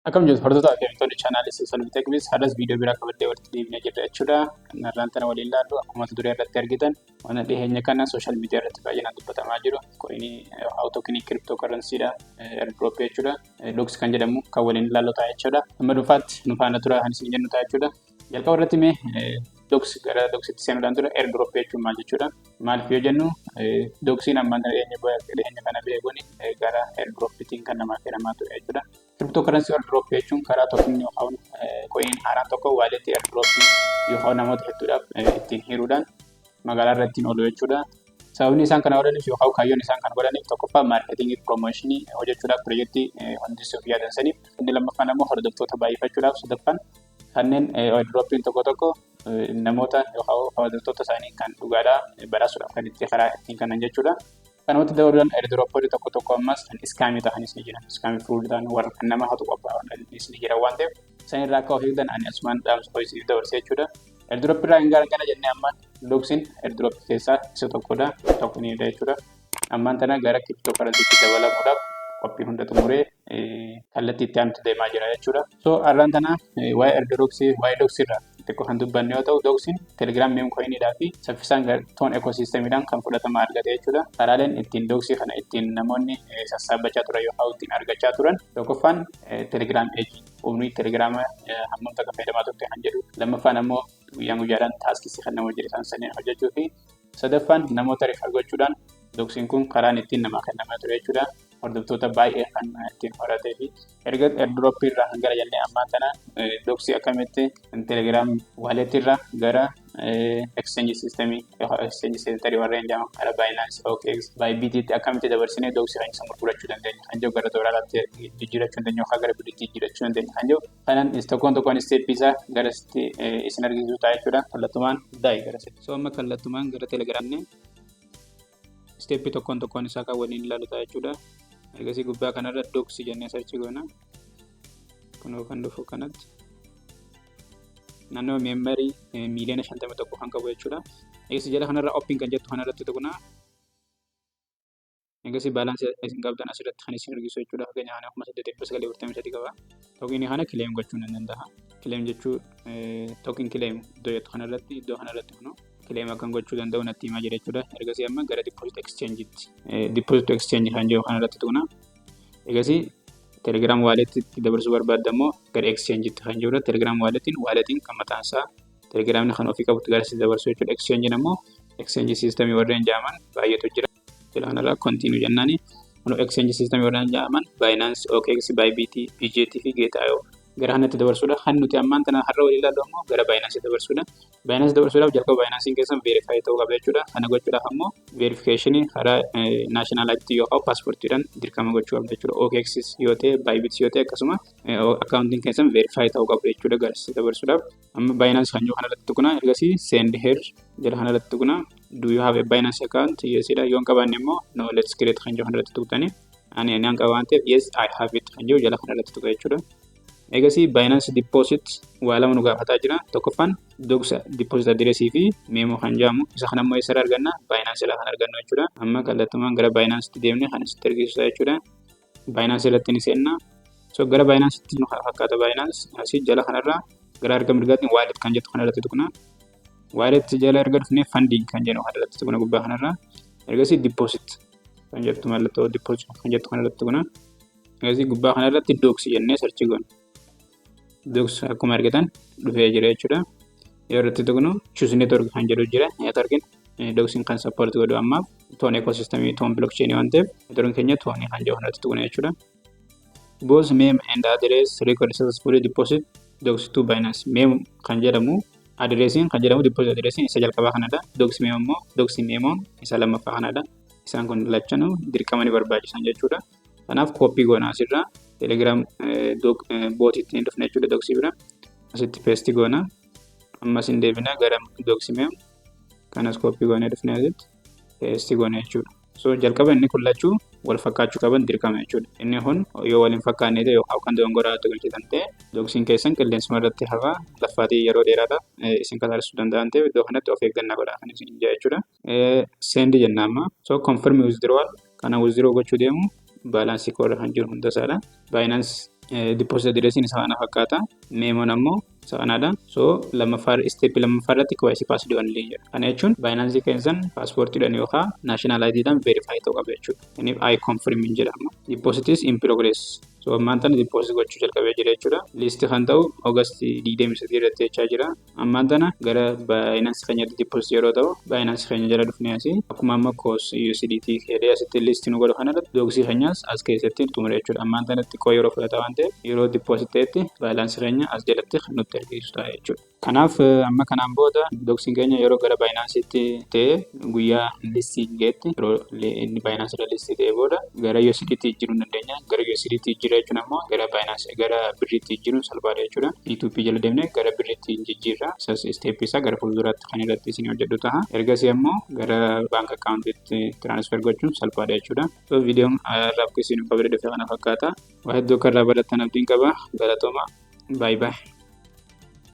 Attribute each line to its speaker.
Speaker 1: Akkam jirtu hordoftoota akkamittoonni chaanaalii Social Techniques hadas viidiyoo biraa qabadhee walitti deebinee jirra jechuudha. Kanarraan tana waliin ilaallu akkuma duree irratti argitan waan dhiyeenya kana social media irratti baay'inaan dubbatamaa jiru. Koinii tokenii cryptocurrency-dha airdrop jechuudha. Dox kan jedhamu kan waliin ilaallu ta'a jechuudha. Amma dhufaatti nu faana tura kan isin jennu ta'a jechuudha. Jalqaba irratti mee dox gara doxitti seenuudhaan dura airdrop jechuun maal jechuudha? Maaliif yoo jennu doxiin ammaan dhiyeenya kana beekuun gara airdroppitiin kan namaaf kennamaa ture jechuudha. Cryptocurrency airdrop jechuun karaa tokenii yookaan coin haaraan tokko wallet airdrop yookaan namoota hedduudhaaf ittiin hiruudhaan magaalaa irratti oolu jechuudha. Sababni isaan kana godhaniif yookaan kaayyoon isaan kana godhaniif tokkoffaa marketingii promotionii hojjechuudhaaf pirojektii hundisuuf yaadan saniif inni lammaffaan ammoo hordoftoota baay'ifachuudhaaf sadaffaan kanneen airdropiin tokko namoota yookaan hordoftoota isaanii kan dhugaadhaa badhaasuudhaaf kan itti karaa ittiin kanan jechuudha. Kanumatti dabaluudhaan airdroppoonni tokko ammas kan iskaamii ta'anis ni jiran. Iskaamii fuudhaan warra kan nama hatu qophaa'an ni jiran waan ta'eef isaan irraa akka of eegdan ani asumaan dhaamsa ho'isiif dabarsee jechuudha. Airdrop irraa hin gara jennee ammaan doxiin airdrop keessaa isa tokkodha. Tokkonidha jechuudha. Ammaan tana gara cryptocurrency dabalamuudhaaf qophii hunda xumuree kallattii itti aanutti deemaa jira jechuudha. So har'aan tana waa'ee dox irraa xiqqoo kan dubbanne yoo ta'u doxiin telegram meme coinidhaa fi saffisaan toon ekosistemiidhaan kan fudhatama argate jechuudha. Karaaleen ittiin doxii kana ittiin namoonni sassaabachaa turan yookaan ittiin argachaa turan tokkoffaan telegram age umrii telegrama hammamta kan fayyadamaa turte kan jedhu lammaffaan ammoo guyyaa guyyaadhaan taaskisii kan nama hojjetan saniin hojjechuu fi sadaffaan namoota rifar gochuudhaan doxiin kun karaan ittiin namaa kennamaa ture jechuudha. Hordoftoota baay'ee kan ittiin horatee fi erga airdrop irraa gara jennee ammaan tana doxii akkamitti telegram wallet irraa gara exchange systemii exchange center warreen jedhaman gara Binance, OKX, ByBit akkamitti dabarsinee doxii kan isa gurgurachuu dandeenya kan jiru gara doolaaraatti jijjiirachuu dandeenya yookaan gara biliitti jijjiirachuu dandeenya kan jiru kanan tokkoon step isaa gara isin argisiisuu ta'a jechuudha. Kallattumaan daa'ii gara so amma kallattumaan gara telegramne step tokkoon isaa kan waliin ilaalu ta'a jechuudha. Egasii gubbaa kanarra doxii jennee sarchi goona. Kunoo kan dhufu kanatti naannoo meemorii miiliyoona 51 kan qabu jechuudha. Egasii jala kanarra open kan jettu kanarratti tuqna. Egasii balaansii isin qabdan asirratti kan isin argisu jechuudha. Fakkeenyaaf ana 843 qaba. Tokenii kana claim gochuu nan danda'a. Claim jechuu token claim iddoo jettu kanarratti iddoo kanarratti kunoo claim akan gochuu danda'u natti himaa jira jechuudha. Ergasii amma gara deposit exchange'itti deposit exchange kan jiru kanarratti tuqna. Egasii telegram wallet itti dabarsuu barbaadammoo gara exchange'itti kan jiru telegram walletiin kan mataan isaa telegramni kan ofii qabutti gara itti dabarsuu jechuudha. Exchange ammoo exchange system warreen jedhaman baay'eetu jira. Jala kanarraa continue jennaani. Kunoo exchange system warreen jedhaman Binance, OKX, ByBit, BJT fi Gate.io gara kanatti dabarsuudha. Kan nuti ammaan tana har'a waliin ilaallu ammoo gara Binance dabarsuudha. Binance dabarsuudhaaf jalqaba Binance keessan verify ta'uu qaba jechuudha. Kana gochuudhaaf ammoo verification karaa national ID yookaan passportiidhaan dirqama gochuu qabda jechuudha. OKX yoo ta'e, ByBit yoo ta'e akkasuma accounting keessan verify ta'uu qaba jechuudha gara itti dabarsuudhaaf. Amma Binance kan jiru kanarratti tuqna. Ergasii send here jala kanarratti tuqna. Do you have a Binance account? Yes dha. Yoo hin qabaanne immoo no let's create kan jiru kanarratti tuqtanii ani hin qabaanne yes I have it kan jiru jala kanarratti tuqa jechuudha. Egasii Binance deposit waa lama nu gaafataa jira. Tokkoffaan dox deposit address fi memo kan jedhamu isa kana ammoo eessarraa arganna Binance irraa kan argannu jechuudha. Amma kallattumaan gara Binance itti deemnee kan itti argisiisu jechuudha. Binance irratti ni seenna. So gara Binance itti nu fakkaata Binance asii jala kanarraa gara arga mirgaatiin wallet kan jettu kanarratti tuqna. Wallet jala erga dhufnee funding kan jedhu kanarratti tuqna gubbaa kanarraa. Ergasii deposit kan jettu mallattoo deposit kan jettu kanarratti tuqna. Egasii gubbaa kanarratti dox jennee sarchi goona. Dox akkuma argitan dhufee jira jechuudha. Yoo irratti tuqnu choose network kan jedhu jira. Networkin doxiin kan support godhu ammaaf toon ecosystem toon blockchain waan ta'eef networkin keenya toonii kan jedhu irratti tuqna jechuudha. Both meme and address record successfully deposit dox to Binance. Meme kan jedhamu addressiin kan jedhamu deposit addressiin isa jalqabaa kanadha. Dox meme ammoo dox memoon isa lammaffaa kanadha. Isaan kun lachanuu dirqama ni barbaachisan jechuudha. Kanaaf copy goona asirraa telegram bot ittiin dhufne jechuudha doxii bira asitti paste goona. Ammas hin deebina gara doxii meme kanas copy goonee dhufne asitti paste goona jechuudha. So jalqaba inni kun lachuu wal fakkaachuu qaban dirqama jechuudha. Inni kun yoo waliin fakkaanne ta'e yookaan kan doongoraa tolchitan ta'e doxiin keessan qilleensuma irratti hafaa laffaatii yeroo dheeraadhaaf isin kasaarsuu danda'an ta'e iddoo kanatti of eeggannaa godhaa kan isin jaa jechuudha. Send jenna amma. So confirm withdrawal kana withdraw gochuu deemu balance koo irra kan jiru hunda isaadha. Binance deposit address isa kana fakkaata. Meemoon ammoo isa kanaadha. So step lammaffaa irratti KYC password only jedha. Kana jechuun Binance keessan paaspoortiidhaan yookaan national ID dhaan verify ta'uu qaba jechuudha. Inni I confirm jedhama. Deposit is in progress. So ammaan tana deposit gochuu jalqabee jira jechuudha. List kan ta'u August 23 irratti jechaa jira. Ammaan tana gara Binance keenyatti deposit yeroo ta'u Binance keenya jala dhufnee asii akkuma amma cost USDT jedhee asitti list nu godhu kanarratti dogsii keenyas as keessatti xumure jechuudha. Ammaan tana xiqqoo yeroo fudhata waan ta'eef yeroo deposit ta'etti Binance keenya as jalatti kan nutti argisiisu ta'a jechuudha. Kanaaf amma kanaan booda doksiin keenya yeroo gara Binancetti ta'e guyyaa listii geetti yeroo inni Binance irra listii ta'e booda gara USDT jiruu dandeenya. Gara USDT jira jechuun ammoo gara Binance gara birriitti jiruun salphaadha jechuudha. Ethiopia jala deemnee gara birriitti jijjiirra. Step isaa gara fuulduraatti kan irratti isin hojjedhu ta'a. Ergasii ammoo gara bank account'itti transfer gochuun salphaadha jechuudha. So viidiyoon irraa isin qabee dhufe kana fakkaata. Waa hedduu kan irraa barattan abdiin qaba. Galatooma. Bye bye.